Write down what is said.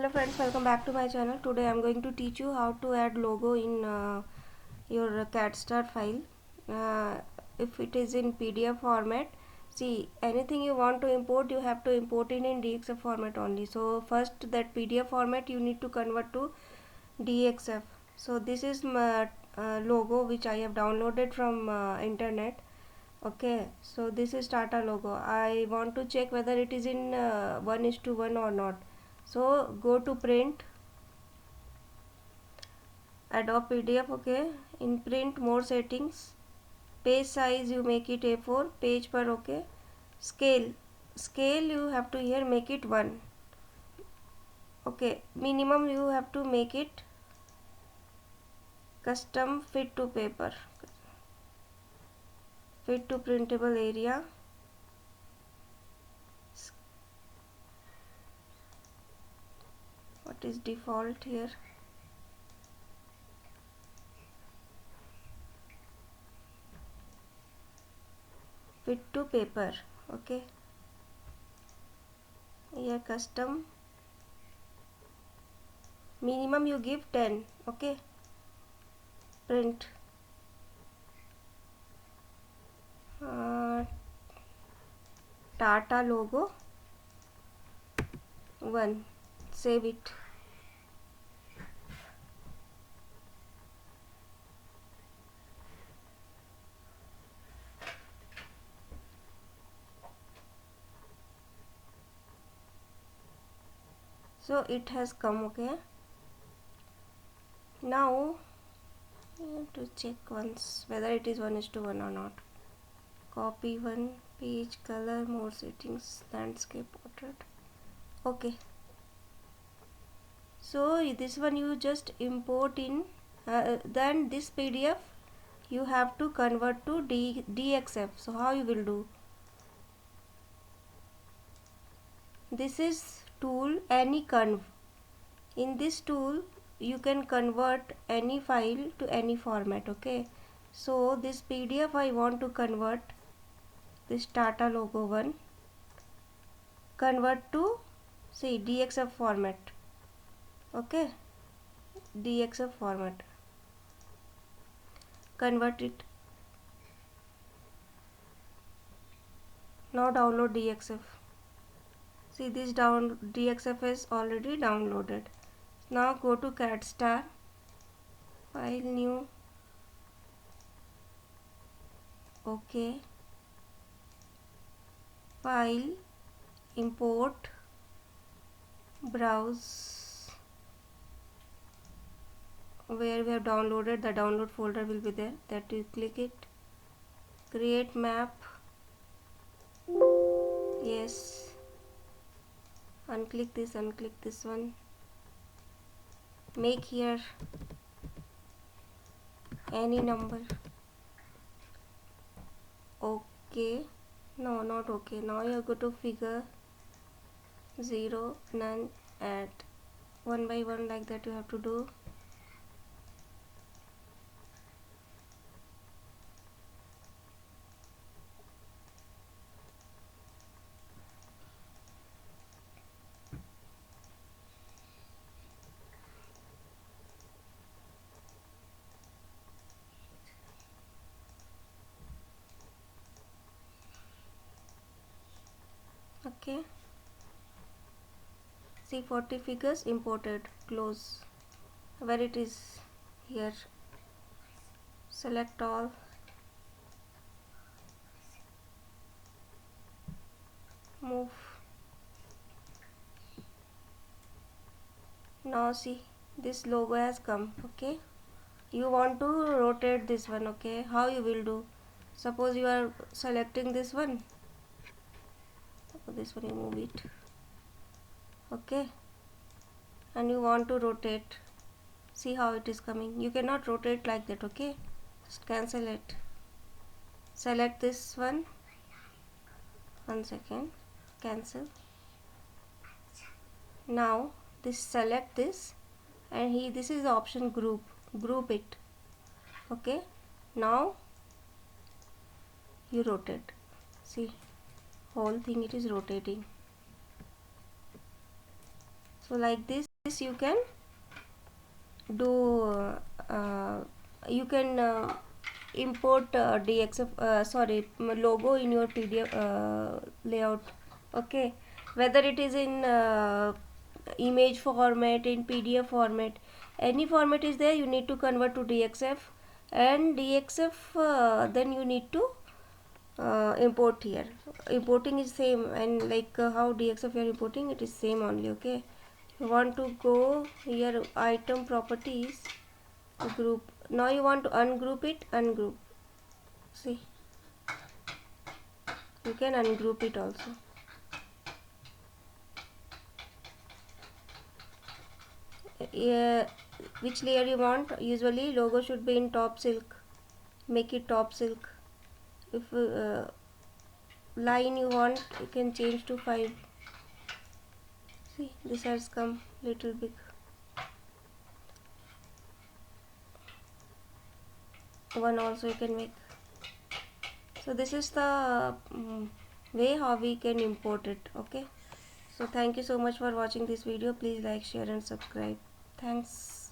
Hello friends, welcome back to my channel. Today I am going to teach you how to add logo in your Cadstar file. If it is in PDF format, see, anything you want to import, you have to import it in DXF format only. So first, that PDF format you need to convert to DXF. So this is my logo which I have downloaded from internet. Okay, so this is Tata logo. I want to check whether it is in 1:1 or not. So go to print, Adobe PDF. Okay, in print, more settings, page size you make it A4, page per. Okay, scale you have to here make it 1. Okay, minimum you have to make it custom fit to paper, fit to printable area. What is default here? Fit to paper. Okay, here custom, minimum you give 10. Okay, print, Tata logo 1, save it. So it has come. Okay, now you have to check once whether it is 1:1 or not. Copy one, page color, more settings, landscape, portrait. Okay, so this one you just import in, then this PDF you have to convert to DXF. So how you will do? This is tool any conv. In this tool you can convert any file to any format. Okay, so this PDF I want to convert this Tata logo 1, convert to, see, DXF format. Okay, DXF format, convert it. Now download DXF. See, this DXF is already downloaded. Now go to Cadstar, file, new. Okay, file, import, browse, where we have downloaded, the download folder will be there, that you click it, create map, yes, unclick this one, make here any number. Okay, no, not okay. Now you go to figure, 0, none, add, 1 by 1, like that you have to do. Okay, see, 40 figures imported, close. Where it is? Here, select all, move. Now see, this logo has come. Okay, you want to rotate this one. Okay, how you will do? Suppose you are selecting this one, this one you move it. Okay, and you want to rotate, see how it is coming. You cannot rotate like that. Okay, just cancel it, select this one, 1 second, cancel. Now this, select this, and this is the option group it. Okay, now you rotate, see, whole thing it is rotating. So like this this you can do you can import logo in your PDF layout. Okay, whether it is in image format, in PDF format, any format is there, you need to convert to DXF, and DXF then you need to import here. Importing is same, and like how DXF you are importing, it is same only. Okay, you want to go here, item properties, group. Now you want to ungroup it, ungroup. See, you can ungroup it also. Which layer you want? Usually logo should be in top silk, make it top silk. If line you want, you can change to 5. See, this has come little big. One also you can make. So this is the way how we can import it. Okay, so thank you so much for watching this video. Please like, share and subscribe. Thanks.